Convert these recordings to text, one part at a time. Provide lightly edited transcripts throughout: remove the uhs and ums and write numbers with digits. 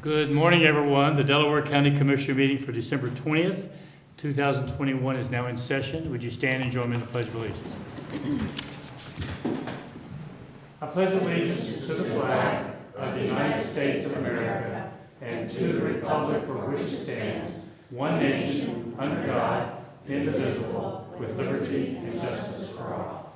Good morning, everyone. The Delaware County Commissioner meeting for December 20th, 2021 is now in session. Would you stand and join me in the Pledge of Allegiance? I pledge allegiance to the flag of the United States of America and to the republic for which it stands, one nation, under God, indivisible, with liberty and justice for all.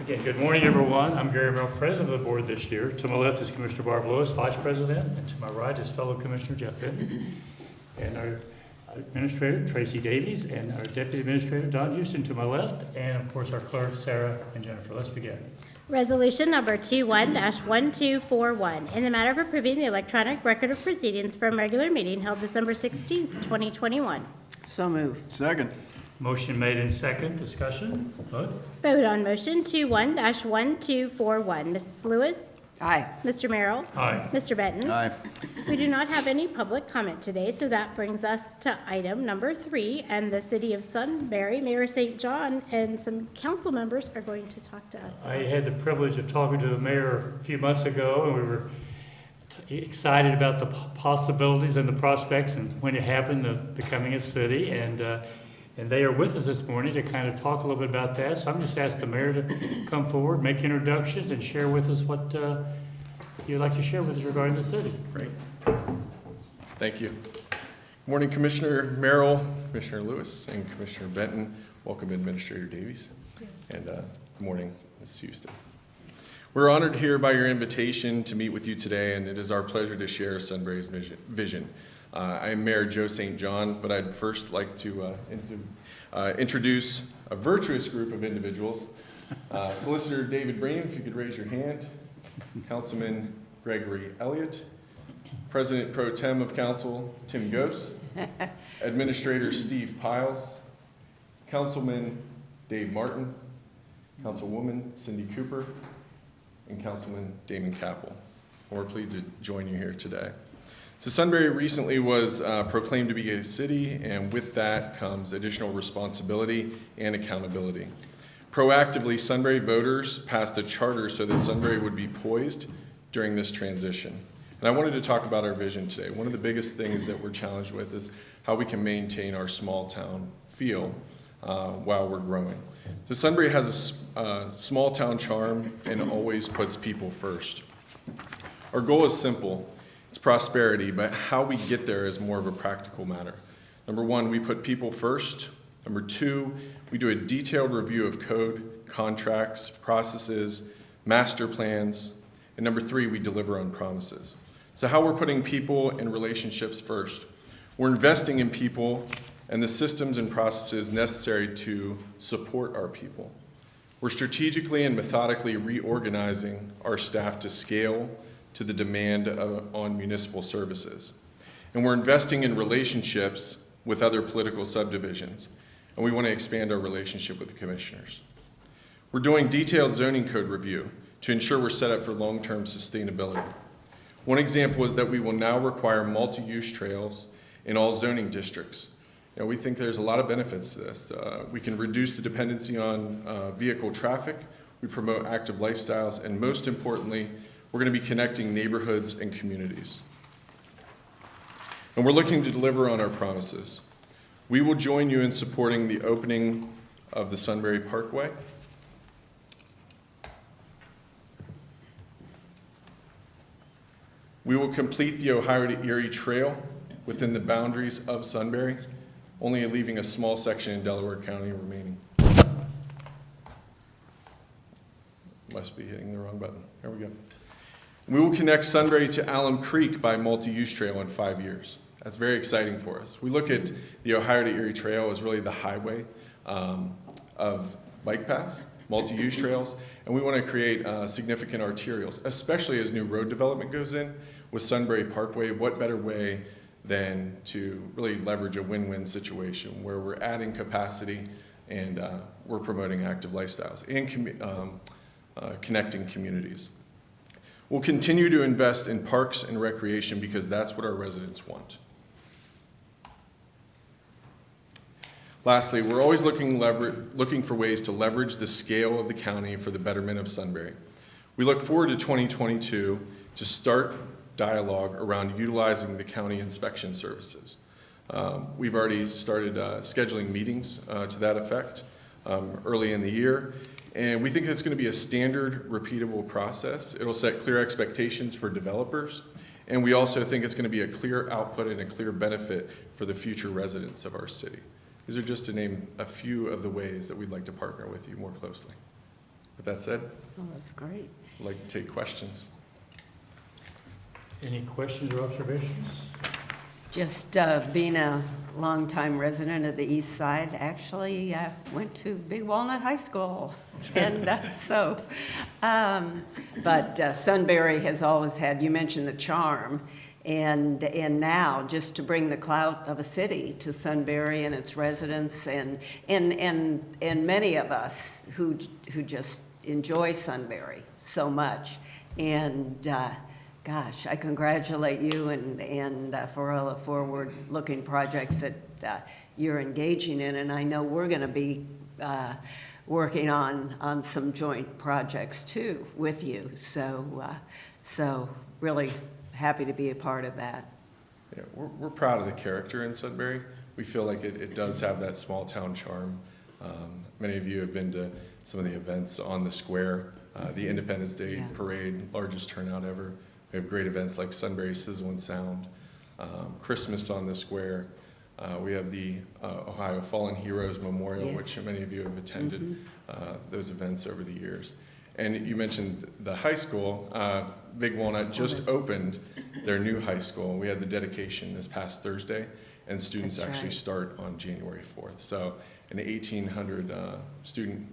Again, good morning, everyone. I'm Gary Merrill, President of the Board this year. To my left is Commissioner Barb Lewis, Vice President, and to my right is fellow Commissioner Jeff Benton, and our Administrator, Tracy Davies, and our Deputy Administrator, Don Houston, to my left, and of course, our clerks, Sarah and Jennifer. Let's begin. Resolution number 21-1241, in the matter of approving the electronic record of proceedings from a regular meeting held December 16th, 2021. So moved. Second. Motion made in second. Discussion. Vote. Vote on motion 21-1241. Mrs. Lewis? Aye. Mr. Merrill? Aye. Mr. Benton? Aye. We do not have any public comment today, so that brings us to item number 3, and the City of Sunbury, Mayor St. John, and some council members are going to talk to us. I had the privilege of talking to the mayor a few months ago, and we were excited about the possibilities and the prospects and when it happened of becoming a city. And they are with us this morning to kind of talk a little bit about that. So I'm just asking the mayor to come forward, make introductions, and share with us what you'd like to share with us regarding the city. Great. Thank you. Good morning, Commissioner Merrill, Commissioner Lewis, and Commissioner Benton. Welcome, Administrator Davies. And good morning, Ms. Houston. We're honored here by your invitation to meet with you today, and it is our pleasure to share Sunbury's vision. I'm Mayor Joe St. John, but I'd first like to introduce a virtuous group of individuals. Solicitor David Breen, if you could raise your hand. Councilman Gregory Elliott. President Pro Tem of Council Tim Gose. Administrator Steve Piles. Councilman Dave Martin. Councilwoman Cindy Cooper. And Councilman Damon Capel. And we're pleased to join you here today. So Sunbury recently was proclaimed to be a city, and with that comes additional responsibility and accountability. Proactively, Sunbury voters passed a charter so that Sunbury would be poised during this transition. And I wanted to talk about our vision today. One of the biggest things that we're challenged with is how we can maintain our small town feel while we're growing. So Sunbury has a small town charm and always puts people first. Our goal is simple. It's prosperity, but how we get there is more of a practical matter. Number one, we put people first. Number two, we do a detailed review of code, contracts, processes, master plans. And number three, we deliver on promises. So how we're putting people and relationships first. We're investing in people and the systems and processes necessary to support our people. We're strategically and methodically reorganizing our staff to scale to the demand on municipal services. And we're investing in relationships with other political subdivisions, and we want to expand our relationship with the commissioners. We're doing detailed zoning code review to ensure we're set up for long-term sustainability. One example is that we will now require multi-use trails in all zoning districts. You know, we think there's a lot of benefits to this. We can reduce the dependency on vehicle traffic, we promote active lifestyles, and most importantly, we're going to be connecting neighborhoods and communities. And we're looking to deliver on our promises. We will join you in supporting the opening of the Sunbury Parkway. We will complete the Ohio to Erie Trail within the boundaries of Sunbury, only leaving a small section in Delaware County remaining. Must be hitting the wrong button. There we go. We will connect Sunbury to Alum Creek by multi-use trail in 5 years. That's very exciting for us. We look at the Ohio to Erie Trail as really the highway of bike paths, multi-use trails, and we want to create significant arterials, especially as new road development goes in with Sunbury Parkway. What better way than to really leverage a win-win situation where we're adding capacity and we're promoting active lifestyles and connecting communities. We'll continue to invest in parks and recreation because that's what our residents want. Lastly, we're always looking for ways to leverage the scale of the county for the betterment of Sunbury. We look forward to 2022 to start dialogue around utilizing the county inspection services. We've already started scheduling meetings to that effect early in the year, and we think it's going to be a standard, repeatable process. It'll set clear expectations for developers, and we also think it's going to be a clear output and a clear benefit for the future residents of our city. These are just to name a few of the ways that we'd like to partner with you more closely. With that said, Oh, that's great. I'd like to take questions. Any questions or observations? Just being a longtime resident of the east side, actually went to Big Walnut High School. And but Sunbury has always had, you mentioned the charm, and now just to bring the clout of a city to Sunbury and its residents and many of us who just enjoy Sunbury so much. And gosh, I congratulate you and for all the forward-looking projects that you're engaging in, and I know we're going to be working on some joint projects too with you. So really happy to be a part of that. Yeah, we're proud of the character in Sudbury. We feel like it does have that small town charm. Many of you have been to some of the events on the square, the Independence Day Parade, largest turnout ever. We have great events like Sunbury Sizzle and Sound, Christmas on the square. We have the Ohio Fallen Heroes Memorial, which many of you have attended those events over the years. And you mentioned the high school. Big Walnut just opened their new high school. We had the dedication this past Thursday, and students actually start on January 4th. So an 1,800 student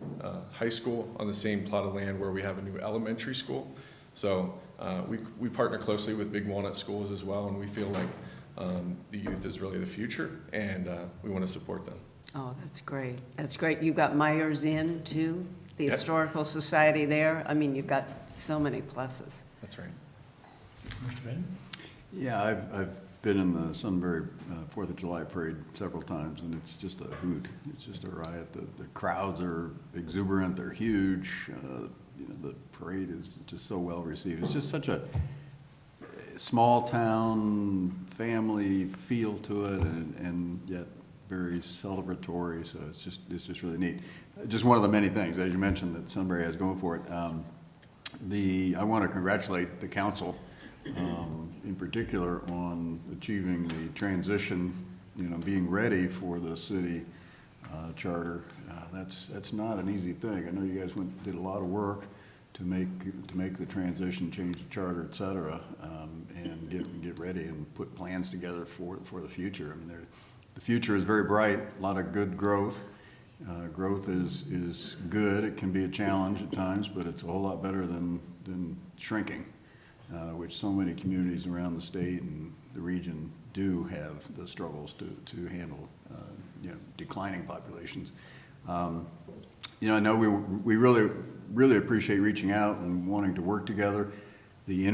high school on the same plot of land where we have a new elementary school. So we partner closely with Big Walnut schools as well, and we feel like the youth is really the future, and we want to support them. Oh, that's great. That's great. You've got Myers Inn too, the Historical Society there. I mean, you've got so many pluses. That's right. Mr. Benton? Yeah, I've been in the Sunbury 4th of July parade several times, and it's just a hoot. It's just a riot. The crowds are exuberant. They're huge. The parade is just so well received. It's just such a small town family feel to it, and yet very celebratory. So it's just really neat. Just one of the many things, as you mentioned, that Sunbury has going for it. I want to congratulate the council, in particular, on achieving the transition, being ready for the city charter. That's not an easy thing. I know you guys did a lot of work to make the transition, change the charter, et cetera, and get ready and put plans together for the future. I mean, the future is very bright. A lot of good growth. Growth is good. It can be a challenge at times, but it's a whole lot better than shrinking, which so many communities around the state and the region do have the struggles to handle declining populations. I know we really appreciate reaching out and wanting to work together. The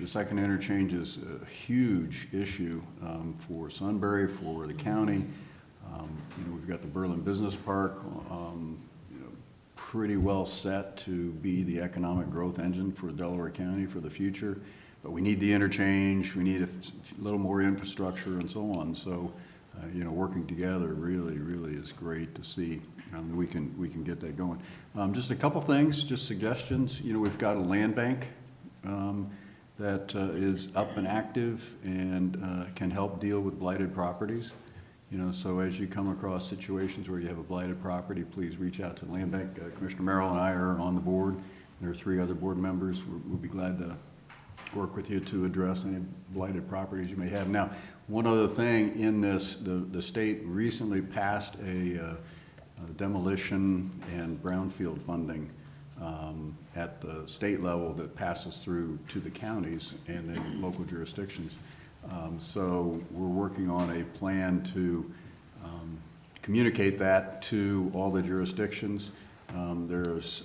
second interchange is a huge issue for Sunbury, for the county. We've got the Berlin Business Park, pretty well set to be the economic growth engine for Delaware County for the future. But we need the interchange, we need a little more infrastructure and so on. So, working together really is great to see. We can get that going. Just a couple things, just suggestions. We've got a land bank that is up and active and can help deal with blighted properties. So as you come across situations where you have a blighted property, please reach out to the land bank. Commissioner Merrill and I are on the board. There are 3 other board members. We'll be glad to work with you to address any blighted properties you may have. Now, one other thing in this, the state recently passed a demolition and brownfield funding at the state level that passes through to the counties and then local jurisdictions. So we're working on a plan to communicate that to all the jurisdictions. There's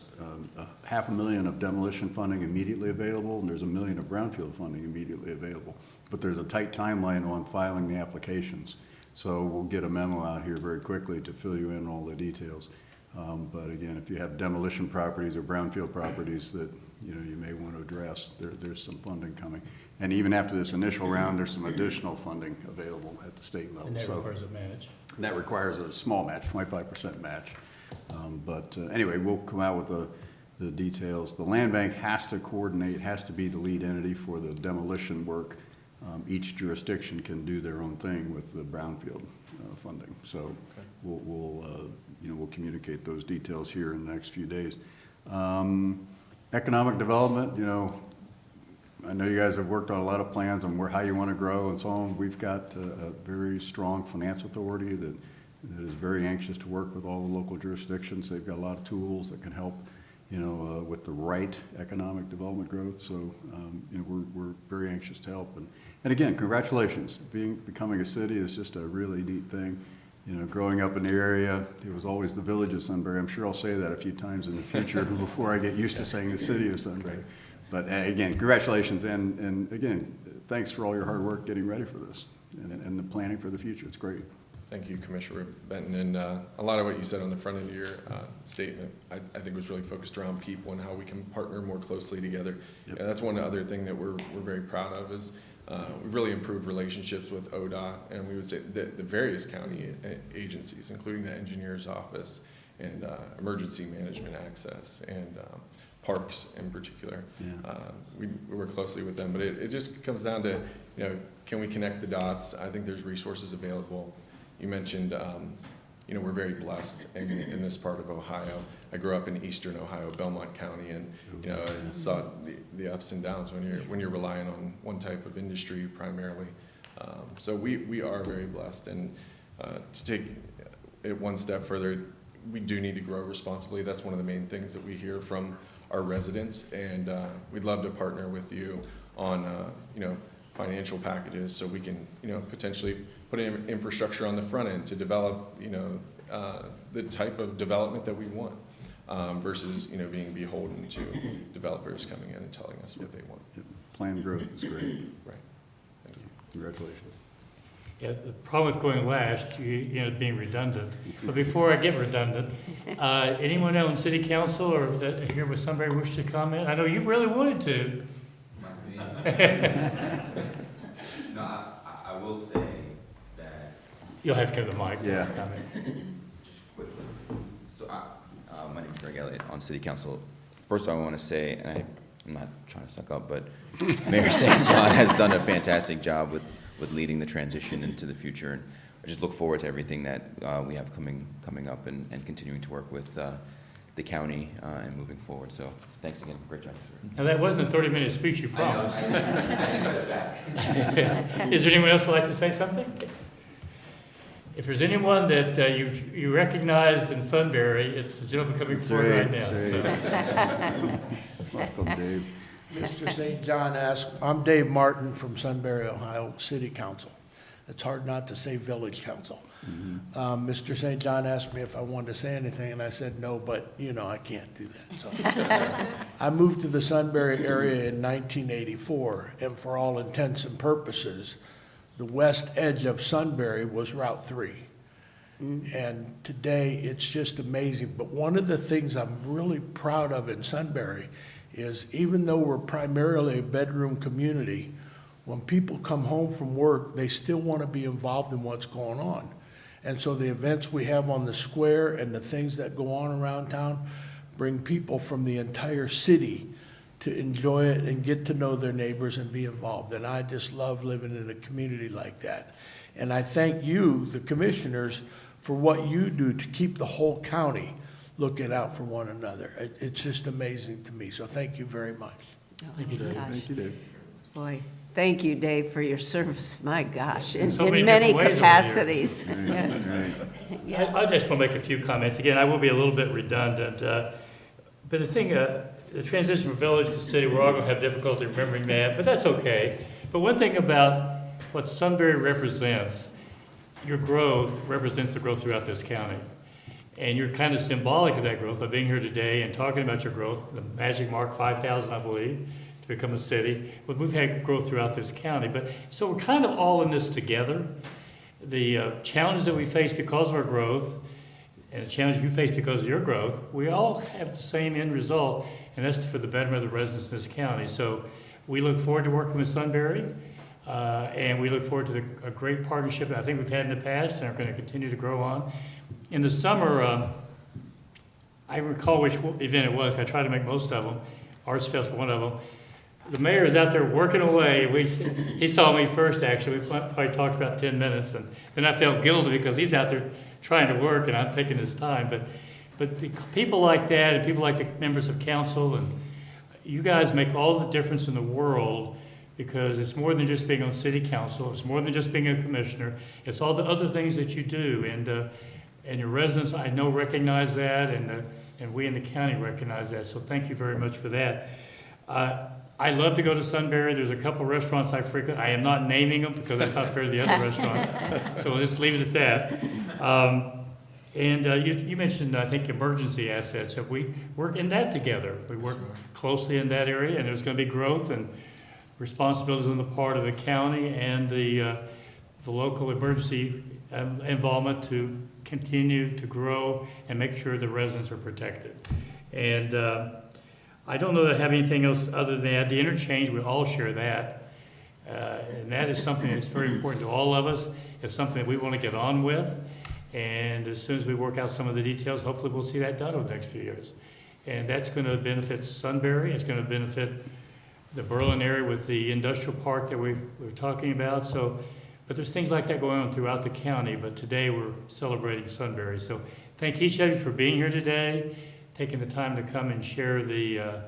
$500,000 of demolition funding immediately available, and there's $1 million of brownfield funding immediately available. But there's a tight timeline on filing the applications. So we'll get a memo out here very quickly to fill you in all the details. But again, if you have demolition properties or brownfield properties that, you may want to address, there's some funding coming. And even after this initial round, there's some additional funding available at the state level. And that So requires a match. that requires a small match, 25% match. But anyway, we'll come out with the details. The land bank has to coordinate, has to be the lead entity for the demolition work. Each jurisdiction can do their own thing with the brownfield funding. So we'll communicate those details here in the next few days. Economic development, I know you guys have worked on a lot of plans on how you want to grow and so on. We've got a very strong finance authority that is very anxious to work with all the local jurisdictions. They've got a lot of tools that can help, with the right economic development growth. So, we're very anxious to help. And again, congratulations. Becoming a city is just a really neat thing. Growing up in the area, it was always the village of Sunbury. I'm sure I'll say that a few times in the future before I get used to saying the city of Sunbury. But again, congratulations. And again, thanks for all your hard work getting ready for this and the planning for the future. It's great. Thank you, Commissioner Benton. And a lot of what you said on the front end of your statement, I think was really focused around people and how we can partner more closely together. Yep. And that's one other thing that we're very proud of is we've really improved relationships with Odot, and we would say the various county agencies, including the engineer's office and emergency management access and parks in particular. Yeah. We work closely with them, but it just comes down to, can we connect the dots? I think there's resources available. You mentioned, we're very blessed in this part of Ohio. I grew up in eastern Ohio, Belmont County, and I saw the ups and downs when you're relying on one type of industry primarily. So we are very blessed, and to take it one step further, we do need to grow responsibly. That's one of the main things that we hear from our residents, and we'd love to partner with you on financial packages so we can potentially put in infrastructure on the front end to develop the type of development that we want versus being beholden to developers coming in and telling us what they want. Yep. Planned growth is great. Right. Thank you. Congratulations. Yeah, the problem with going last, being redundant. But before I get redundant, anyone on city council or that here with somebody wish to comment? I know you really wanted to. No, I will say that. You'll have to go to the mic. for Yeah. comment. Just quickly. So, my name is Greg Elliott on City Council. First, I want to say, and I'm not trying to suck up, but Mayor St. John has done a fantastic job with leading the transition into the future. And I just look forward to everything that we have coming up and continuing to work with the county and moving forward. So thanks again. Great job, sir. Now, that wasn't a 30-minute speech you I know, promised. I cut it back. Is there anyone else who'd like to say something? If there's anyone that you recognize in Sunbury, it's the gentleman coming forward right now. So. Welcome, Dave. Mr. St. John asked, I'm Dave Martin from Sunbury, Ohio City Council. It's hard not to say Village Council. Mr. St. John asked me if I wanted to say anything, and I said no, but I can't do that. So. I moved to the Sunbury area in 1984, and for all intents and purposes, the west edge of Sunbury was Route 3. And today, it's just amazing. But one of the things I'm really proud of in Sunbury is even though we're primarily a bedroom community, when people come home from work, they still want to be involved in what's going on. And so the events we have on the square and the things that go on around town bring people from the entire city to enjoy it and get to know their neighbors and be involved. And I just love living in a community like that. And I thank you, the commissioners, for what you do to keep the whole county looking out for one another. It's just amazing to me. So thank you very much. Thank you, Dave. Thank you, Dave. Boy, thank you, Dave, for your service. My gosh, in So many many different ways over the capacities. Right, Yes. right. I just want to make a few comments. Again, I will be a little bit redundant, but the thing, the transition from village to city, we're all going to have difficulty remembering that, but that's okay. But one thing about what Sunbury represents, your growth represents the growth throughout this county. And you're kind of symbolic of that growth by being here today and talking about your growth, the magic mark 5,000, I believe, to become a city. But we've had growth throughout this county. But so we're kind of all in this together. The challenges that we face because of our growth and the challenges you face because of your growth, we all have the same end result, and that's for the betterment of the residents in this county. So we look forward to working with Sunbury, and we look forward to a great partnership that I think we've had in the past and are going to continue to grow on. In the summer, I recall which event it was. I tried to make most of them. Arts Fest, one of them. The mayor is out there working away. He saw me first, actually. We probably talked about 10 minutes, and then I felt guilty because he's out there trying to work, and I'm taking his time. But the people like that, and people like the members of council, and you guys make all the difference in the world, because it's more than just being on city council. It's more than just being a commissioner. It's all the other things that you do, and your residents, I know, recognize that, and we in the county recognize that. So thank you very much for that. I love to go to Sunbury. There's a couple restaurants I frequent. I am not naming them because that's not fair to the other restaurants. So we'll just leave it at that. You mentioned, I think, emergency assets. We work in that together. We work closely in that area, and there's going to be growth and responsibilities on the part of the county and the local emergency involvement to continue to grow and make sure the residents are protected. And I don't know that I have anything else other than that. The interchange, we all share that. And that is something that's very important to all of us. It's something that we want to get on with. And as soon as we work out some of the details, hopefully we'll see that done over the next few years. And that's going to benefit Sunbury. It's going to benefit the Berlin area with the industrial park that we're talking about. But there's things like that going on throughout the county. But today we're celebrating Sunbury. So thank each of you for being here today, taking the time to come and share the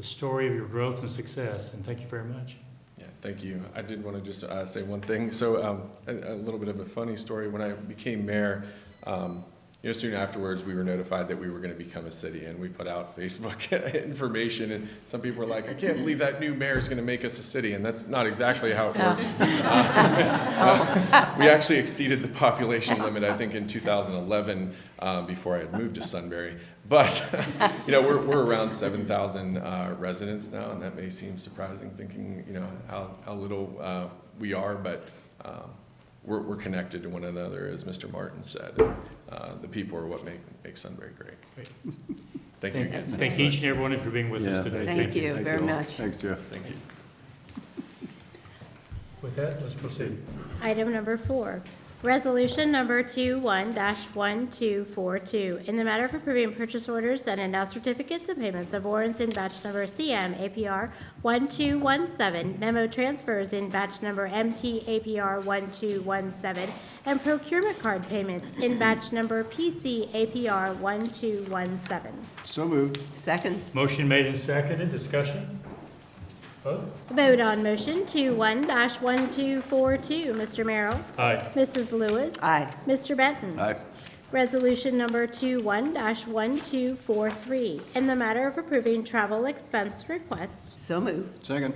story of your growth and success. And thank you very much. Yeah, thank you. I did want to just say one thing. So a little bit of a funny story. When I became mayor, soon afterwards, we were notified that we were going to become a city, and we put out Facebook information, and some people were like, I can't believe that new mayor is going to make us a city, and that's not exactly how it works. We actually exceeded the population limit, I think, in 2011 before I had moved to Sunbury. But, we're around 7,000 residents now, and that may seem surprising, thinking, how little we are, but we're connected to one another, as Mr. Martin said. The people are what make Sunbury great. Thank you again. Thank each and every one of you for being with us today. Thank you very all. much. Thanks, Jeff. Thank you. With that, let's proceed. Item number 4, resolution number 21-1242, in the matter of approving purchase orders and announced certificates of payments of warrants in batch number CM APR 1217, memo transfers in batch number MT APR 1217, and procurement card payments in batch number PC APR 1217. So moved. Second? Motion made and seconded. Discussion? Vote? Vote on motion 21-1242. Mr. Merrill? Aye. Mrs. Lewis? Aye. Mr. Benton? Aye. Resolution number 21-1243, in the matter of approving travel expense requests. So moved. Second.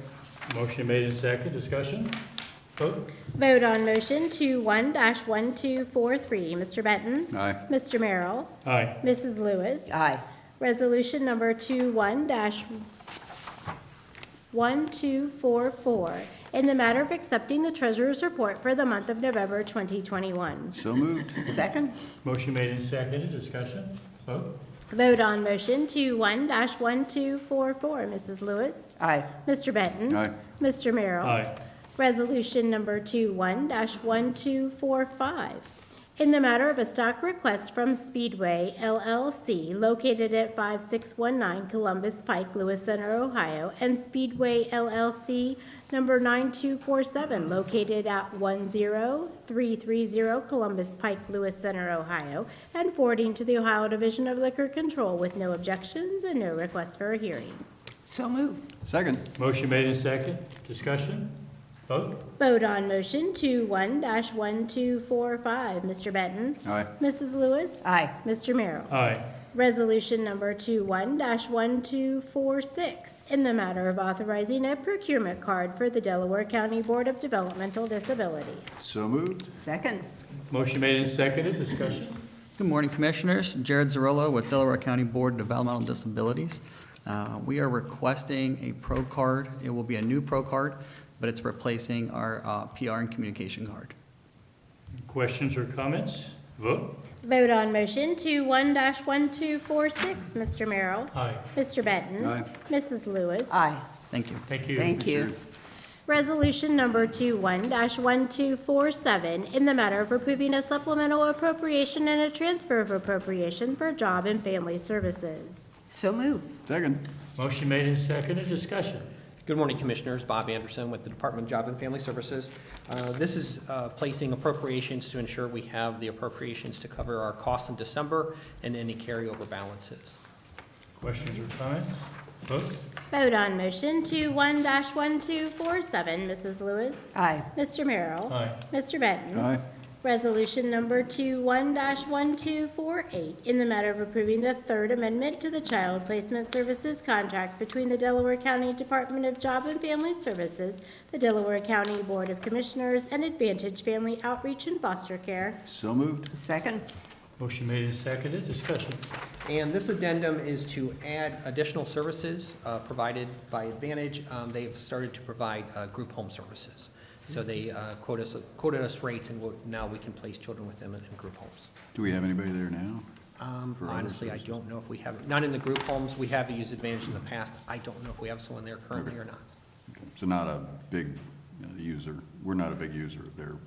Motion made and seconded. Discussion? Vote? Vote on motion 21-1243. Mr. Benton? Aye. Mr. Merrill? Aye. Mrs. Lewis? Aye. Resolution number 21-1244, in the matter of accepting the treasurer's report for the month of November 2021. So moved. Second? Motion made and seconded. Discussion? Vote? Vote on motion 21-1244. Mrs. Lewis? Aye. Mr. Benton? Aye. Mr. Merrill? Aye. Resolution number 21-1245, in the matter of a stock request from Speedway LLC located at 5619 Columbus Pike, Lewis Center, Ohio, and Speedway LLC number 9247 located at 10330 Columbus Pike, Lewis Center, Ohio, and forwarding to the Ohio Division of Liquor Control with no objections and no request for a hearing. So moved. Second. Motion made and seconded. Discussion? Vote? Vote on motion 21-1245. Mr. Benton? Aye. Mrs. Lewis? Aye. Mr. Merrill? Aye. Resolution number 21-1246, in the matter of authorizing a procurement card for the Delaware County Board of Developmental Disabilities. So moved. Second? Motion made and seconded. Discussion? Good morning, Commissioners. Jared Zarrillo with Delaware County Board of Developmental Disabilities. We are requesting a Pro Card. It will be a new Pro Card, but it's replacing our PR and communication card. Questions or comments? Vote. Vote on motion 21-1246, Mr. Merrill. Aye. Mr. Benton. Aye. Mrs. Lewis. Aye. Thank you. Thank you. Thank you. Resolution number 21-1247, in the matter of approving a supplemental appropriation and a transfer of appropriation for Job and Family Services. So moved. Second. Motion made and seconded. Discussion. Good morning, Commissioners. Bob Anderson with the Department of Job and Family Services. This is placing appropriations to ensure we have the appropriations to cover our costs in December and any carryover balances. Questions or comments? Vote. Vote on motion 21-1247, Mrs. Lewis. Aye. Mr. Merrill. Aye. Mr. Benton. Aye. Resolution number 21-1248, in the matter of approving the third amendment to the Child Placement Services contract between the Delaware County Department of Job and Family Services, the Delaware County Board of Commissioners, and Advantage Family Outreach and Foster Care. So moved. Second. Motion made and seconded. Discussion. And this addendum is to add additional services provided by Advantage. They've started to provide group home services. So they quoted us rates, and now we can place children with them in group homes. Do we have anybody there now? For other Honestly, I services? don't know if we have, not in the group homes. We have used Advantage in the past. I don't know if we have someone there currently or not. Okay. So not a big user, we're not a big user of their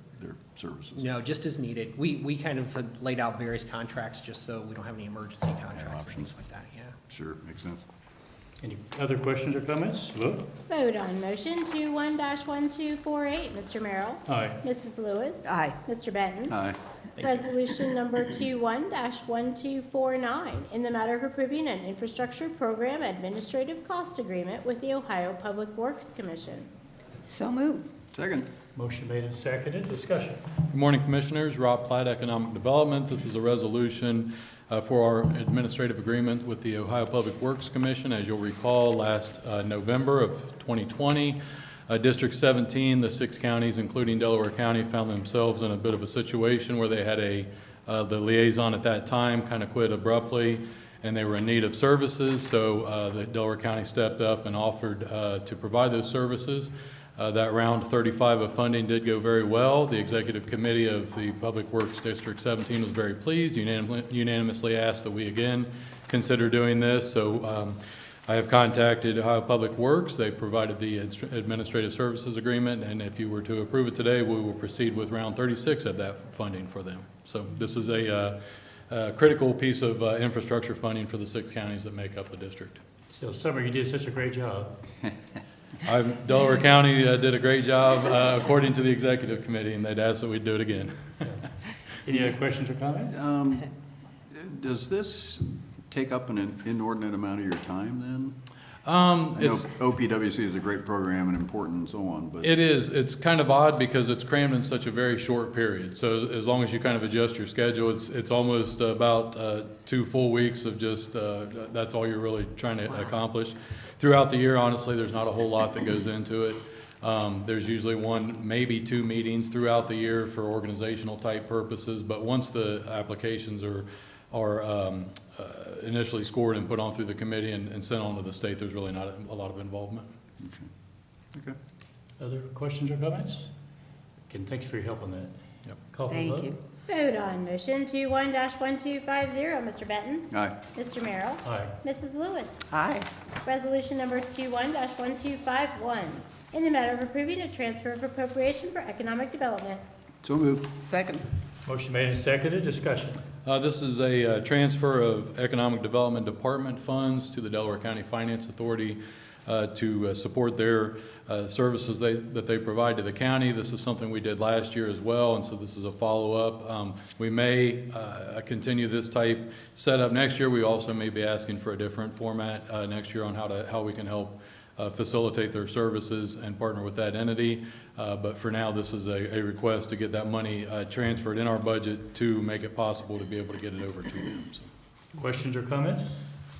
services. No, just as needed. We kind of laid out various contracts just so we don't have any emergency contracts and things like that, yeah. Sure, makes sense. Any other questions or comments? Vote. Vote on motion 21-1248, Mr. Merrill. Aye. Mrs. Lewis. Aye. Mr. Benton. Aye. Resolution number 21-1249, in the matter of approving an infrastructure program administrative cost agreement with the Ohio Public Works Commission. So moved. Second. Motion made and seconded. Discussion. Good morning, Commissioners. Rob Platt, Economic Development. This is a resolution for our administrative agreement with the Ohio Public Works Commission. As you'll recall, last November of 2020, District 17, the 6 counties, including Delaware County, found themselves in a bit of a situation where they had the liaison at that time kind of quit abruptly, and they were in need of services. So the Delaware County stepped up and offered to provide those services. That round 35 of funding did go very well. The Executive Committee of the Public Works District 17 was very pleased, unanimously asked that we again consider doing this. So I have contacted Ohio Public Works. They've provided the administrative services agreement, and if you were to approve it today, we will proceed with round 36 of that funding for them. So this is a critical piece of infrastructure funding for the 6 counties that make up the district. So, Summer, you did such a great job. Delaware County did a great job according to the Executive Committee, and they'd asked that we'd do it again. Any other questions or comments? Does this take up an inordinate amount of your time then? I know It's, OPWC is a great program and important and so on, but. it is, it's kind of odd because it's crammed in such a very short period. So as long as you kind of adjust your schedule, it's almost about 2 full weeks of just, that's all you're really trying to accomplish. Throughout the year, honestly, there's not a whole lot that goes into it. There's usually 1, maybe 2 meetings throughout the year for organizational type purposes, but once the applications are initially scored and put on through the committee and sent on to the state, there's really not a lot of involvement. Okay. Other questions or comments? Again, thanks for your help on that. Yep. Call for Thank vote. you. Vote on motion 21-1250, Mr. Benton. Aye. Mr. Merrill. Aye. Mrs. Lewis. Aye. Resolution number 21-1251, in the matter of approving a transfer of appropriation for economic development. So moved. Second. Motion made and seconded. Discussion. This is a transfer of Economic Development Department funds to the Delaware County Finance Authority to support their services that they provide to the county. This is something we did last year as well, and so this is a follow-up. We may continue this type setup next year. We also may be asking for a different format next year on how we can help facilitate their services and partner with that entity. But for now, this is a request to get that money transferred in our budget to make it possible to be able to get it over to them. So. Questions or comments?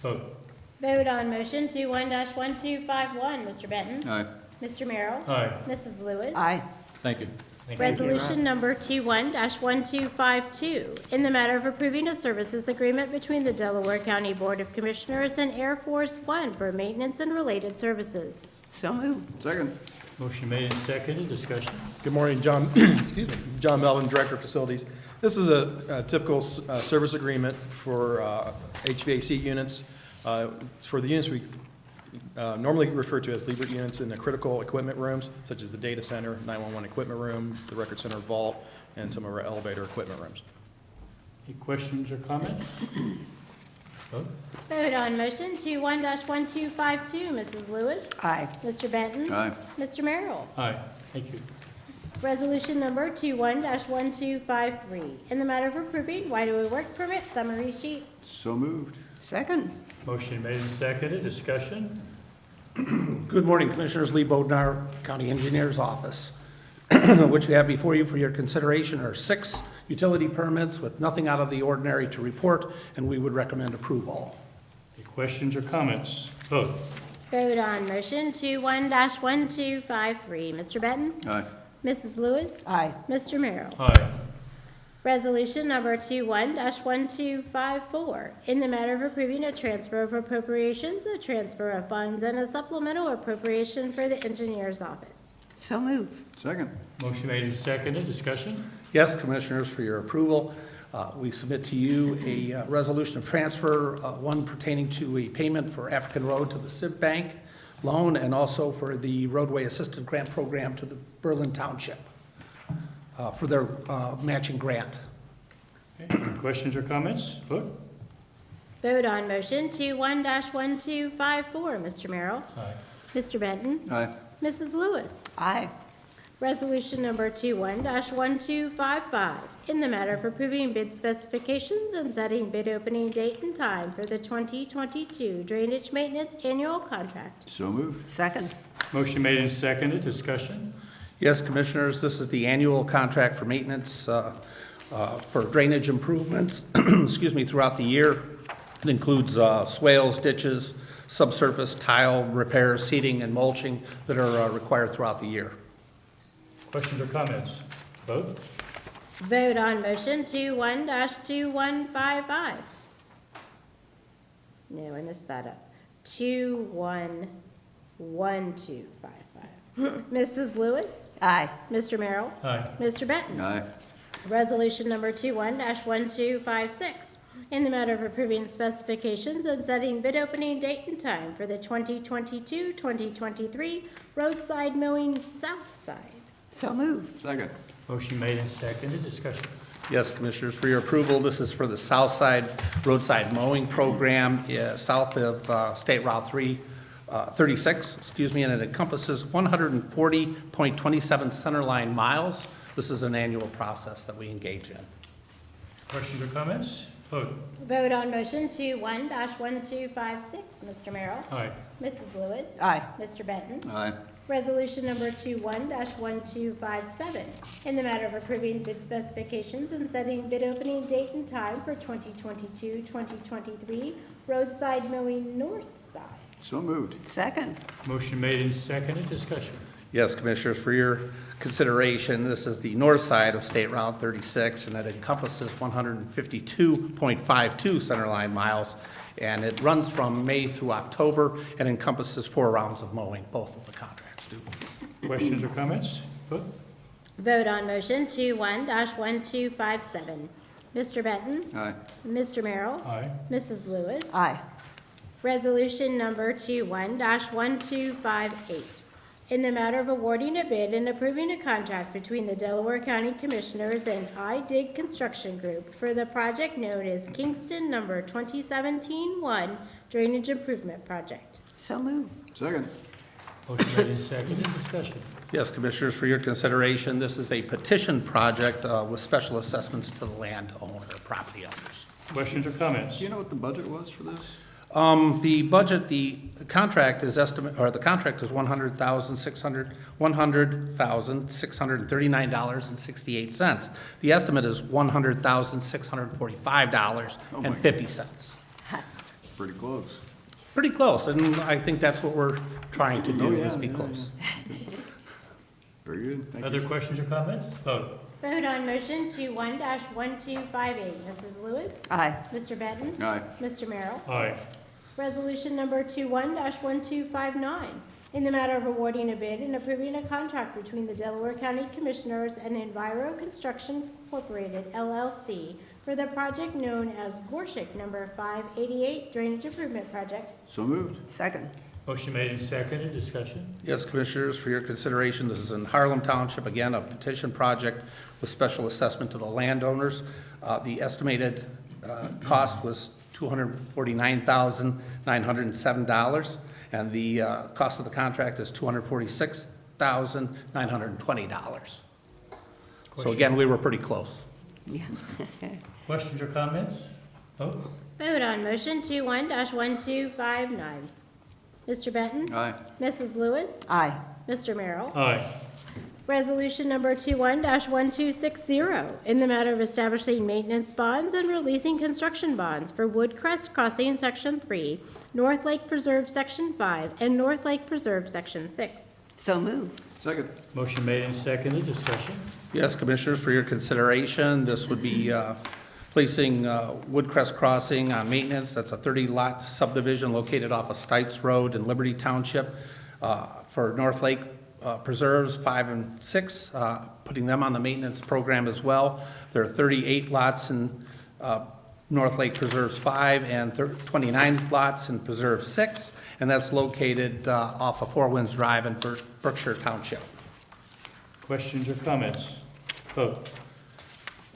Vote. Vote on motion 21-1251, Mr. Benton. Aye. Mr. Merrill. Aye. Mrs. Lewis. Aye. Thank you. Thank you. Resolution number 21-1252, in the matter of approving a services agreement between the Delaware County Board of Commissioners and Air Force One for maintenance and related services. So moved. Second. Motion made and seconded, discussion. Good morning, John, excuse me, John Melvin, Director of Facilities. This is a typical service agreement for HVAC units. For the units we normally refer to as Liebert units in the critical equipment rooms, such as the data center, 911 equipment room, the record center vault, and some of our elevator equipment rooms. Any questions or comments? Vote. Vote on motion 21-1252, Mrs. Lewis. Aye. Mr. Benton. Aye. Mr. Merrill. Aye, thank you. Resolution number 21-1253, in the matter of approving right-of-way work permit summary sheet. So moved. Second. Motion made and seconded, discussion. Good morning, Commissioners. Lee Bodnar, County Engineer's Office. What you have before you for your consideration are 6 utility permits with nothing out of the ordinary to report, and we would recommend approval. Any questions or comments? Vote. Vote on motion 21-1253, Mr. Benton. Aye. Mrs. Lewis. Aye. Mr. Merrill. Aye. Resolution number 21-1254, in the matter of approving a transfer of appropriations, a transfer of funds, and a supplemental appropriation for the engineer's office. So move. Second. Motion made and seconded, discussion. Yes, Commissioners, for your approval, we submit to you a resolution of transfer, one pertaining to a payment for African Road to the Civ Bank loan, and also for the roadway assistance grant program to the Berlin Township for their matching grant. Okay. Questions or comments? Vote. Vote on motion 21-1254, Mr. Merrill. Aye. Mr. Benton. Aye. Mrs. Lewis. Aye. Resolution number 21-1255, in the matter of approving bid specifications and setting bid opening date and time for the 2022 drainage maintenance annual contract. So moved. Second. Motion made and seconded, discussion. Yes, Commissioners, this is the annual contract for maintenance for drainage improvements, excuse me, throughout the year. It includes swales, ditches, subsurface tile repairs, seeding, and mulching that are required throughout the year. Questions or comments? Vote. Vote on motion 21-2155. No, I messed that up. 211255. Mrs. Lewis. Aye. Mr. Merrill. Aye. Mr. Benton. Aye. Resolution number 21-1256, in the matter of approving specifications and setting bid opening date and time for the 2022-2023 roadside mowing south side. So move. Second. Motion made and seconded, discussion. Yes, Commissioners, for your approval, this is for the South Side Roadside Mowing Program south of State Route 36, excuse me, and it encompasses 140.27 centerline miles. This is an annual process that we engage in. Questions or comments? Vote. Vote on motion 21-1256, Mr. Merrill. Aye. Mrs. Lewis. Aye. Mr. Benton. Aye. Resolution number 21-1257, in the matter of approving bid specifications and setting bid opening date and time for 2022-2023 roadside mowing north side. So moved. Second. Motion made and seconded, discussion. Yes, Commissioners, for your consideration, this is the north side of State Route 36, and it encompasses 152.52 centerline miles, and it runs from May through October and encompasses 4 rounds of mowing. Both of the contracts do. Questions or comments? Vote. Vote on motion 21-1257. Mr. Benton. Aye. Mr. Merrill. Aye. Mrs. Lewis. Aye. Resolution number 21-1258, in the matter of awarding a bid and approving a contract between the Delaware County Commissioners and iDig Construction Group for the project known as Kingston number 2017-1 Drainage Improvement Project. So move. Second. Motion made and seconded, discussion. Yes, Commissioners, for your consideration, this is a petition project with special assessments to the landowner, property owners. Questions or comments? Do you know what the budget was for this? The budget, the contract is $100,639.68. The estimate is $100,645.50. Pretty close. Pretty close, and I think that's what we're trying to Oh, do, yeah, is be yeah, close. Very good. Thank you. Other questions or comments? Vote. Vote on motion 21-1258. Mrs. Lewis. Aye. Mr. Benton. Aye. Mr. Merrill. Aye. Resolution number 21-1259, in the matter of awarding a bid and approving a contract between the Delaware County Commissioners and Enviro Construction Incorporated, LLC, for the project known as Gorshik number 588 Drainage Improvement Project. So moved. Second. Motion made and seconded, discussion. Yes, Commissioners, for your consideration, this is in Harlem Township, again, a petition project with special assessment to the landowners. The estimated cost was $249,907, and the cost of the contract is $246,920. So again, we were pretty close. Yeah. Questions or comments? Vote. Vote on motion 21-1259. Mr. Benton? Aye. Mrs. Lewis? Aye. Mr. Merrill? Aye. Resolution number 21-1260, in the matter of establishing maintenance bonds and releasing construction bonds for Woodcrest Crossing Section 3, North Lake Preserve Section 5, and North Lake Preserve Section 6. So moved. Second. Motion made and seconded, discussion. Yes, Commissioners, for your consideration, this would be placing Woodcrest Crossing on maintenance. That's a 30-lot subdivision located off of Stites Road in Liberty Township for North Lake Preserves 5 and 6, putting them on the maintenance program as well. There are 38 lots in North Lake Preserves 5 and 29 lots in Preserve 6, and that's located off of Four Winds Drive in Berkshire Township. Questions or comments? Vote.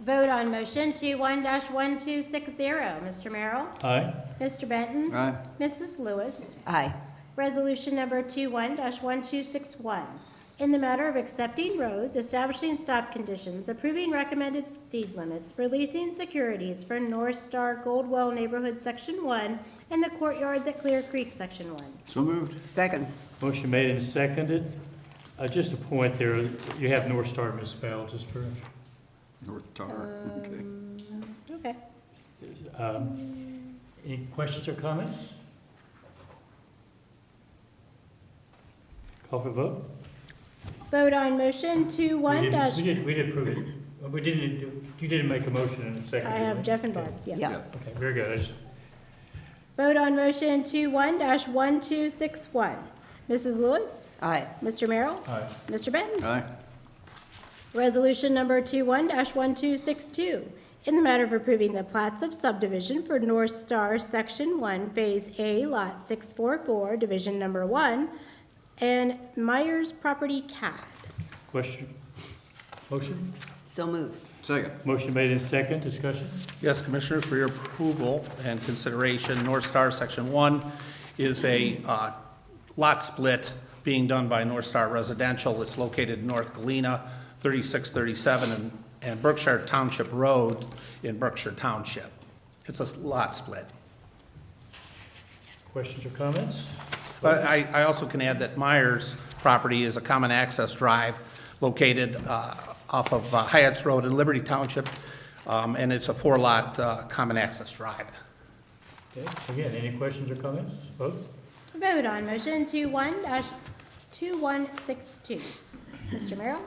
Vote on motion 21-1260. Mr. Merrill? Aye. Mr. Benton? Aye. Mrs. Lewis? Aye. Resolution number 21-1261, in the matter of accepting roads, establishing stop conditions, approving recommended speed limits, releasing securities for North Star Goldwell Neighborhood Section 1, and the courtyards at Clear Creek Section 1. So moved. Second. Motion made and seconded. Just a point there, you have North Star misspelled, just for, North Tar, okay. Okay. any questions or comments? Call for vote? Vote on motion We 21 dash, did approve it. We didn't, you didn't make a motion in a second. I did have we? Jeff and Barb, yeah. Yeah. Okay, very good. Vote on motion 21-1261. Mrs. Lewis? Aye. Mr. Merrill? Aye. Mr. Benton? Aye. Resolution number 21-1262, in the matter of approving the plats of subdivision for North Star Section 1, Phase A, Lot 644, Division Number 1, and Myers Property CAD. Question? Motion? So moved. Second. Motion made in second, discussion? Yes, Commissioners, for your approval and consideration, North Star Section 1 is a lot split being done by North Star Residential. It's located in North Galena, 3637 and Berkshire Township Road in Berkshire Township. It's a lot split. Questions or comments? But I also can add that Myers property is a common access drive located off of Hyatt's Road in Liberty Township, and it's a 4-lot common access drive. Okay, again, any questions or comments? Vote? Vote on motion 21-2162. Mr. Merrill?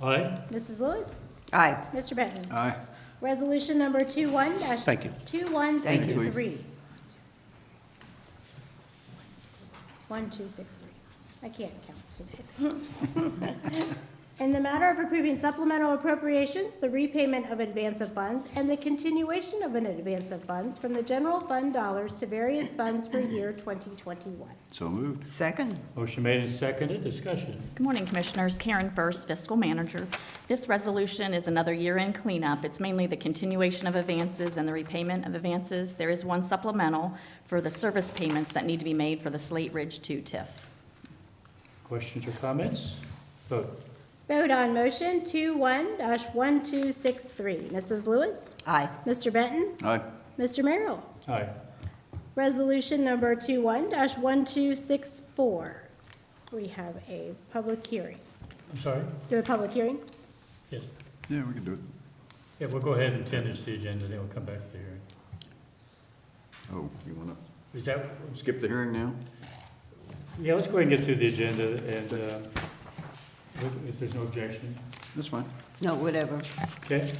Aye. Mrs. Lewis? Aye. Mr. Benton? Aye. Resolution number Thank you. 21-2163. 1263. I can't count today. In the matter of approving supplemental appropriations, the repayment of advance of funds, and the continuation of an advance of funds from the general fund dollars to various funds for year 2021. So moved. Second. Motion made and seconded, discussion? Good morning, Commissioners. Karen First, Fiscal Manager. This resolution is another year-end cleanup. It's mainly the continuation of advances and the repayment of advances. There is one supplemental for the service payments that need to be made for the Slate Ridge 2 TIF. Questions or comments? Vote. Vote on motion 21-1263. Mrs. Lewis? Aye. Mr. Benton? Aye. Mr. Merrill? Aye. Resolution number 21-1264. We have a public hearing. I'm sorry? Do a public hearing? Yes. Yeah, we can do it. Yeah, we'll go ahead and finish the agenda, then we'll come back to the hearing. Oh, you want Is that, to skip the hearing now? yeah, let's go ahead and get through the agenda, and if there's no objection. That's fine. No, whatever. Okay?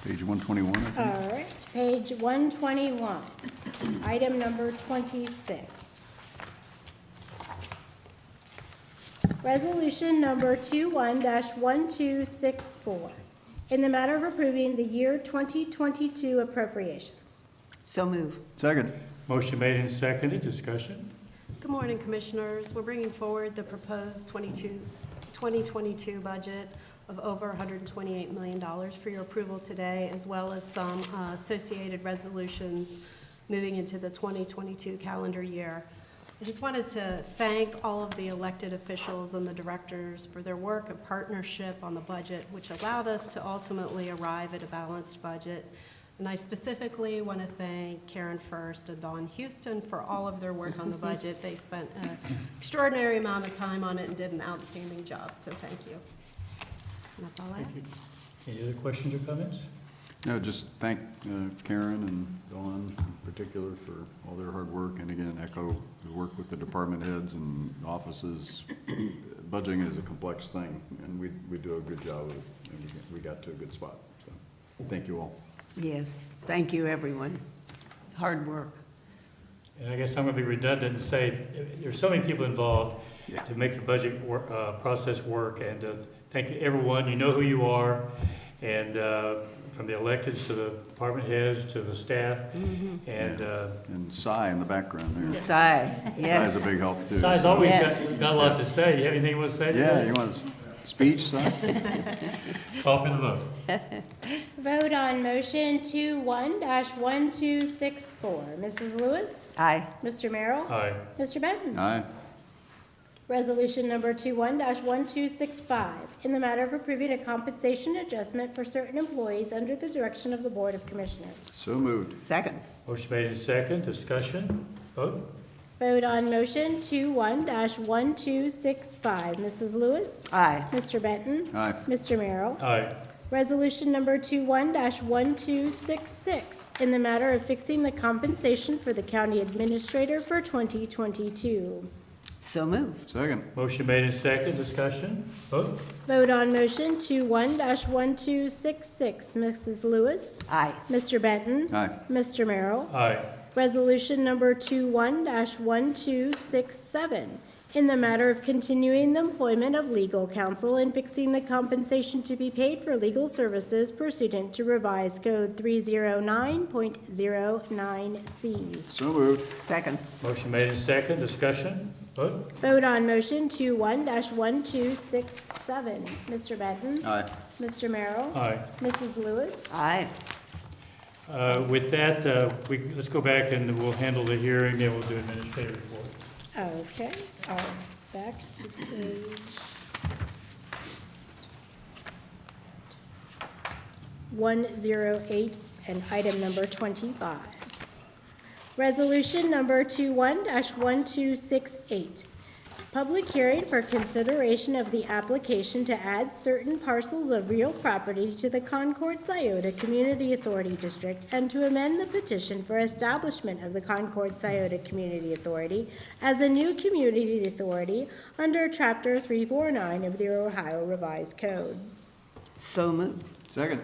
Page 121, I think. All right, page 121, item number 26. Resolution number 21-1264, in the matter of approving the year 2022 appropriations. So move. Second. Motion made and seconded, discussion? Good morning, Commissioners. We're bringing forward the proposed 2022 budget of over $128 million for your approval today, as well as some associated resolutions moving into the 2022 calendar year. I just wanted to thank all of the elected officials and the directors for their work and partnership on the budget, which allowed us to ultimately arrive at a balanced budget. And I specifically want to thank Karen First and Dawn Houston for all of their work on the budget. They spent an extraordinary amount of time on it and did an outstanding job, so thank you. And that's all I have. Any other questions or comments? No, just thank Karen and Dawn in particular for all their hard work, and again, echo the work with the department heads and offices. Budgeting is a complex thing, and we do a good job of it, and we got to a good spot. So, thank you all. Yes, thank you, everyone. Hard work. And I guess I'm going to be redundant and say, there's so many people involved Yeah. to make the budget process work, and thank everyone. You know who you are, and from the electeds to the department heads to the staff, and And Cy in the background there. Sigh, Cy's yes. a big help too. Si's so- always Yes. got a lot to say. You have anything you want to say? Yeah, you want a speech, Cy? Call for the vote. Vote on motion 21-1264. Mrs. Lewis? Aye. Mr. Merrill? Aye. Mr. Benton? Aye. Resolution number 21-1265, in the matter of approving a compensation adjustment for certain employees under the direction of the Board of Commissioners. So moved. Second. Motion made in second, discussion, vote. Vote on motion 21-1265. Mrs. Lewis? Aye. Mr. Benton? Aye. Mr. Merrill? Aye. Resolution number 21-1266, in the matter of fixing the compensation for the county administrator for 2022. So move. Second. Motion made in second, discussion, vote. Vote on motion 21-1266. Mrs. Lewis? Aye. Mr. Benton? Aye. Mr. Merrill? Aye. Resolution number 21-1267, in the matter of continuing the employment of legal counsel and fixing the compensation to be paid for legal services pursuant to revised code 309.09C. So moved. Second. Motion made in second, discussion, vote. Vote on motion 21-1267. Mr. Benton? Aye. Mr. Merrill? Aye. Mrs. Lewis? Aye. With that, let's go back and we'll handle the hearing, then we'll do administrative report. Okay, back to page 108 and item number 25. Resolution number 21-1268. Public hearing for consideration of the application to add certain parcels of real property to the Concord-Scioto Community Authority District and to amend the petition for establishment of the Concord-Scioto Community Authority as a new community authority under Chapter 349 of the Ohio Revised Code. So move. Second.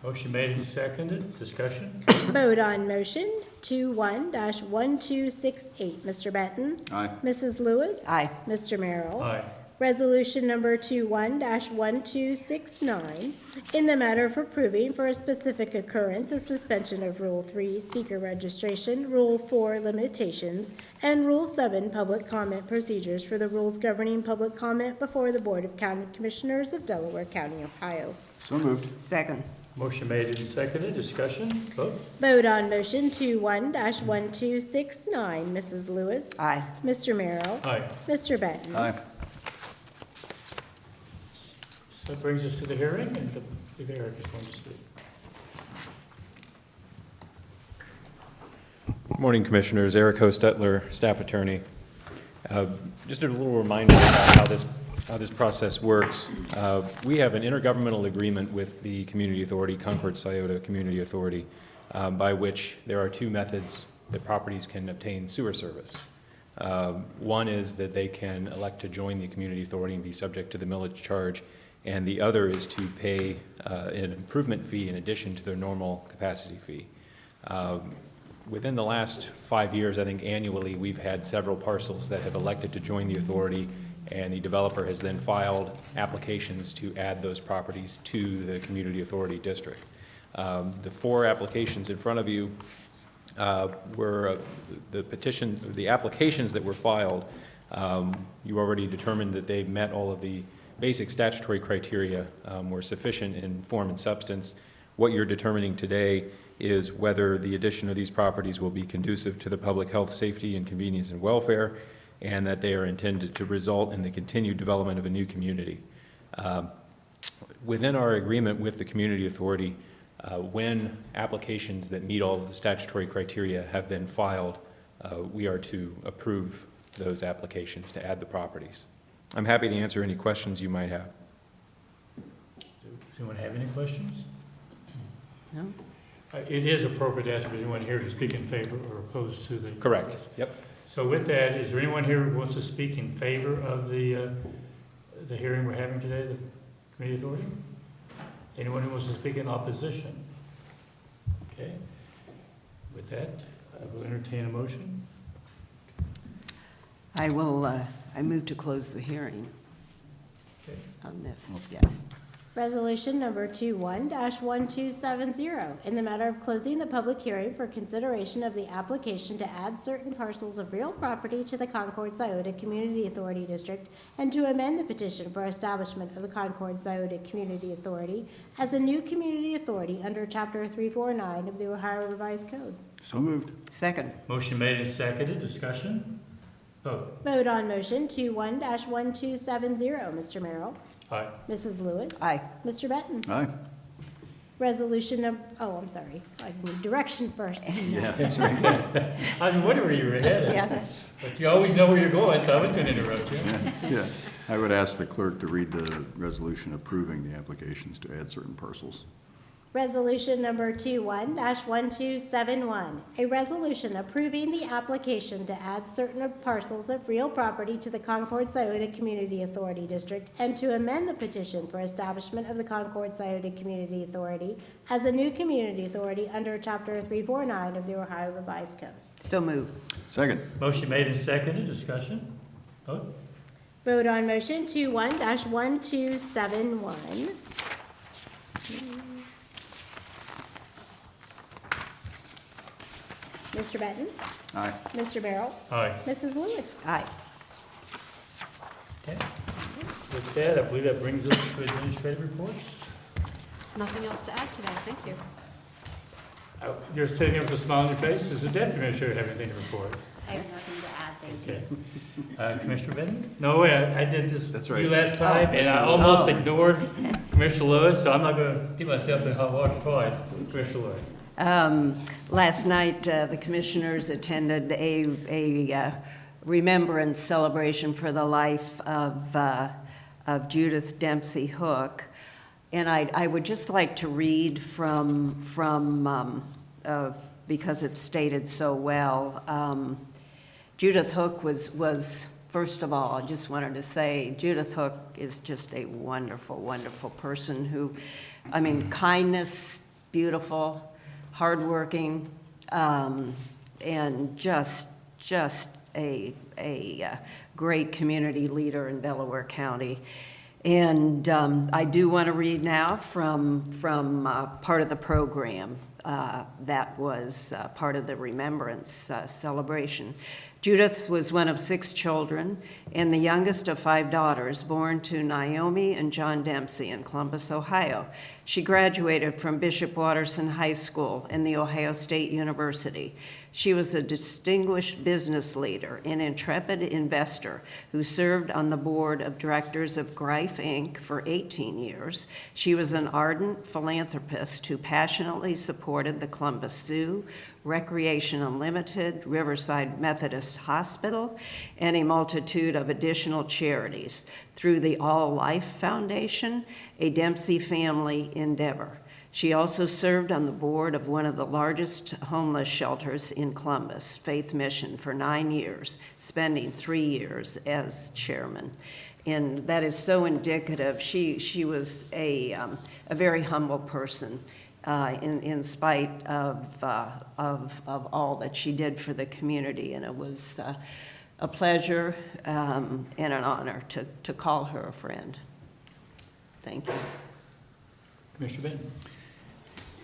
Motion made and seconded, discussion, Vote on motion 21-1268. Mr. Benton? Aye. Mrs. Lewis? Aye. Mr. Merrill? aye. Resolution number 21-1269, in the matter of approving for a specific occurrence a suspension of Rule 3, speaker registration, Rule 4, limitations, and Rule 7, public comment procedures for the rules governing public comment before the Board of County Commissioners of Delaware County, Ohio. So moved. Second. Motion made and seconded, discussion, vote. Vote on motion 21-1269. Mrs. Lewis? Aye. Mr. Merrill? Aye. Mr. Benton? Aye. So that brings us to the hearing, and the mayor is going to speak. Good morning, Commissioners. Eric Hostetler, Staff Attorney. Just a little reminder about how this process works. We have an intergovernmental agreement with the Community Authority, Concord-Scioto Community Authority, by which there are two methods that properties can obtain sewer service. One is that they can elect to join the Community Authority and be subject to the millage charge, and the other is to pay an improvement fee in addition to their normal capacity fee. Within the last 5 years, I think annually, we've had several parcels that have elected to join the authority, and the developer has then filed applications to add those properties to the community authority district. The 4 applications in front of you were the applications that were filed. You already determined that they met all of the basic statutory criteria, were sufficient in form and substance. What you're determining today is whether the addition of these properties will be conducive to the public health, safety, and convenience and welfare, and that they are intended to result in the continued development of a new community. Within our agreement with the community authority, when applications that meet all of the statutory criteria have been filed, we are to approve those applications to add the properties. I'm happy to answer any questions you might have. Does anyone have any questions? No? It is appropriate to ask if there's anyone here to speak in favor or opposed to the. Correct. Yep. So with that, is there anyone here who wants to speak in favor of the hearing we're having today, the community authority? Anyone who wants to speak in opposition? Okay. With that, I will entertain a motion. I move to close the hearing Okay. on this, yes. Resolution number 21-1270, in the matter of closing the public hearing for consideration of the application to add certain parcels of real property to the Concord-Scioto Community Authority District and to amend the petition for establishment of the Concord-Scioto Community Authority as a new community authority under Chapter 349 of the Ohio Revised Code. So moved. Second. Motion made and seconded. Discussion? Vote. Vote on motion 21-1270. Mr. Merrill? Aye. Mrs. Lewis? Aye. Mr. Benton? Aye. Resolution number, I'm sorry, I need direction first. Yeah, that's right. I was wondering where you were headed. Yeah. But you always know where you're going, so I was going to interrupt you. Yeah. I would ask the clerk to read the resolution approving the applications to add certain parcels. Resolution number 21-1271, a resolution approving the application to add certain parcels of real property to the Concord-Scioto Community Authority District and to amend the petition for establishment of the Concord-Scioto Community Authority as a new community authority under Chapter 349 of the Ohio Revised Code. So move. Second. Motion made and seconded. Discussion? Vote. Vote on motion 21-1271. Mr. Benton? Aye. Mr. Merrill? Aye. Mrs. Lewis? Aye. Okay. With that, I believe that brings us to administrative reports. Nothing else to add today, thank you. You're sitting here with a smile on your face. Does the deputy administrator have anything to report? I have nothing to add, thank you. Okay. Commissioner Benton? No, wait, I did this That's you right. last time, and I almost ignored Commissioner Lewis, so I'm not going to get myself in hot water twice. Commissioner Lewis. Last night, the commissioners attended a remembrance celebration for the life of Judith Dempsey Hook. And I would just like to read from because it's stated so well. Judith Hook was, first of all, I just wanted to say, Judith Hook is just a wonderful, wonderful person who, I mean, kindness, beautiful, hardworking, and just a great community leader in Delaware County. And I do want to read now from part of the program that was part of the remembrance celebration. Judith was one of 6 children and the youngest of 5 daughters born to Naomi and John Dempsey in Columbus, Ohio. She graduated from Bishop Watterson High School and the Ohio State University. She was a distinguished business leader and intrepid investor who served on the board of directors of Greif, Inc. for 18 years. She was an ardent philanthropist who passionately supported the Columbus Zoo, Recreation Unlimited, Riverside Methodist Hospital, and a multitude of additional charities through the All Life Foundation, a Dempsey family endeavor. She also served on the board of one of the largest homeless shelters in Columbus, Faith Mission, for 9 years, spending 3 years as chairman. and that is so indicative. She was a very humble person, in spite of all that she did for the community, and it was a pleasure and an honor to call her a friend. Thank you. Commissioner Benton?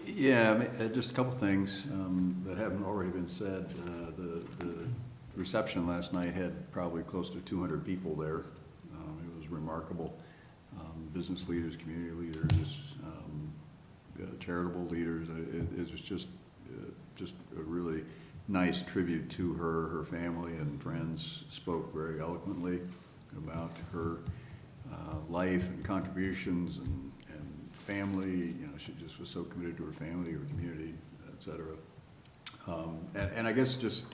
Yeah, I mean, just a couple things that haven't already been said. The reception last night had probably close to 200 people there. It was remarkable. Business leaders, community leaders, charitable leaders. It was just a really nice tribute to her. Her family and friends spoke very eloquently about her life and contributions and family. You know, she just was so committed to her family, her community, et cetera. And I guess just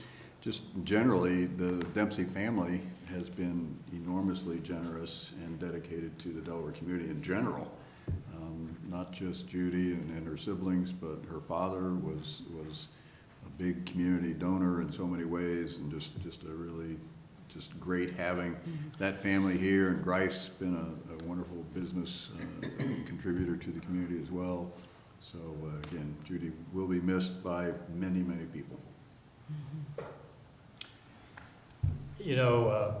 generally, the Dempsey family has been enormously generous and dedicated to the Delaware community in general. Not just Judy and her siblings, but her father was a big community donor in so many ways, and just a really just great having that family here. And Greif's been a wonderful business contributor to the community as well. So again, Judy will be missed by many, many people. You know,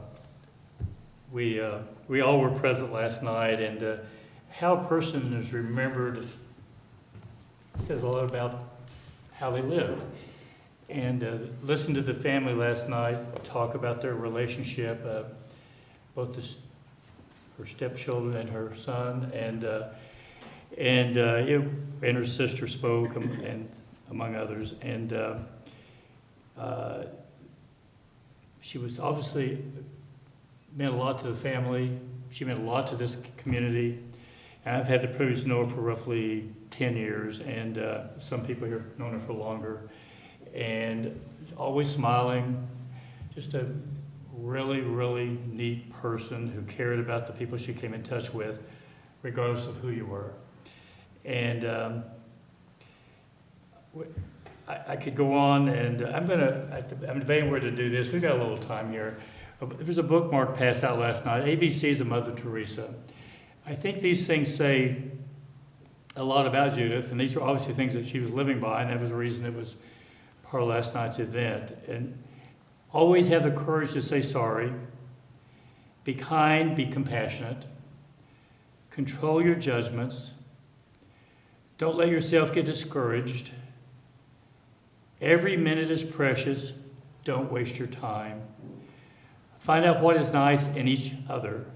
we all were present last night, and how a person is remembered says a lot about how they lived. And listen to the family last night talk about their relationship, both her stepchildren and her son, and her sister spoke, and among others. And she was obviously meant a lot to the family. She meant a lot to this community. And I've had the privilege to know her for roughly 10 years, and some people here have known her for longer. And always smiling, just a really, really neat person who cared about the people she came in touch with, regardless of who you were. And I could go on, and I'm debating where to do this. We've got a little time here. There's a bookmark passed out last night, ABCs of Mother Teresa. I think these things say a lot about Judith, and these are obviously things that she was living by, and that was the reason it was part of last night's event. And always have the courage to say sorry. Be kind, be compassionate. Control your judgments. Don't let yourself get discouraged. Every minute is precious. Don't waste your time. Find out what is nice in each other.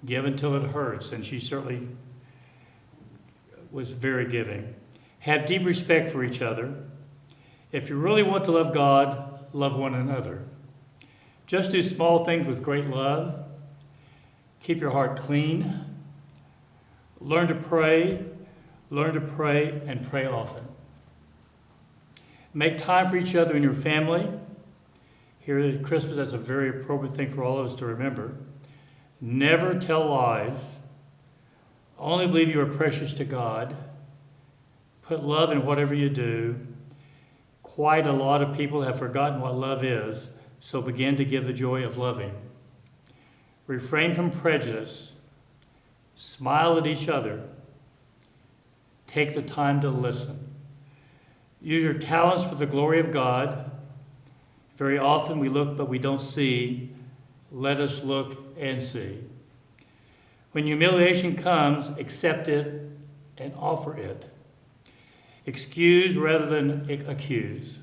Give until it hurts, and she certainly was very giving. Have deep respect for each other. If you really want to love God, love one another. Just do small things with great love. Keep your heart clean. Learn to pray, and pray often. Make time for each other and your family. Here at Christmas, that's a very appropriate thing for all of us to remember. Never tell lies. Only believe you are precious to God. Put love in whatever you do. Quite a lot of people have forgotten what love is, so begin to give the joy of loving. Refrain from prejudice. Smile at each other. Take the time to listen. Use your talents for the glory of God. Very often we look but we don't see. Let us look and see. When humiliation comes, accept it and offer it. Excuse rather than accuse.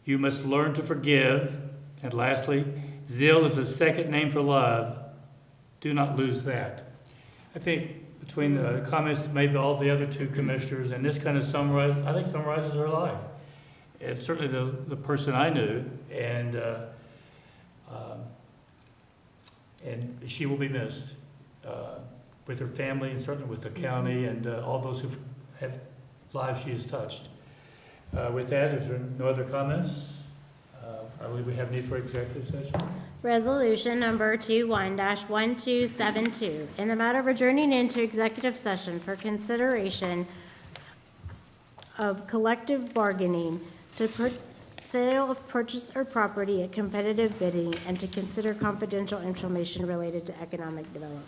You must learn to forgive. And lastly, zeal is a second name for love. Do not lose that. I think between the comments made by all the other two commissioners and this kind of summarizes her life. It's certainly the person I knew, and she will be missed with her family and certainly with the county and all those who have lives she has touched. With that, is there no other comments? I believe we have need for executive session. Resolution number 21-1272, in the matter of adjourning into executive session for consideration of collective bargaining to sale of purchase or property at competitive bidding, and to consider confidential information related to economic development.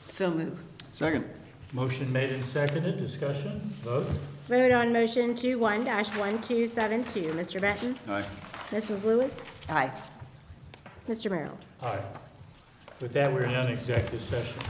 So move. Second. Motion made and seconded, discussion, vote. Vote on motion 21-1272. Mr. Benton? Aye. Mrs. Lewis? Aye. Mr. Merrill? Aye. With that, we're in executive session.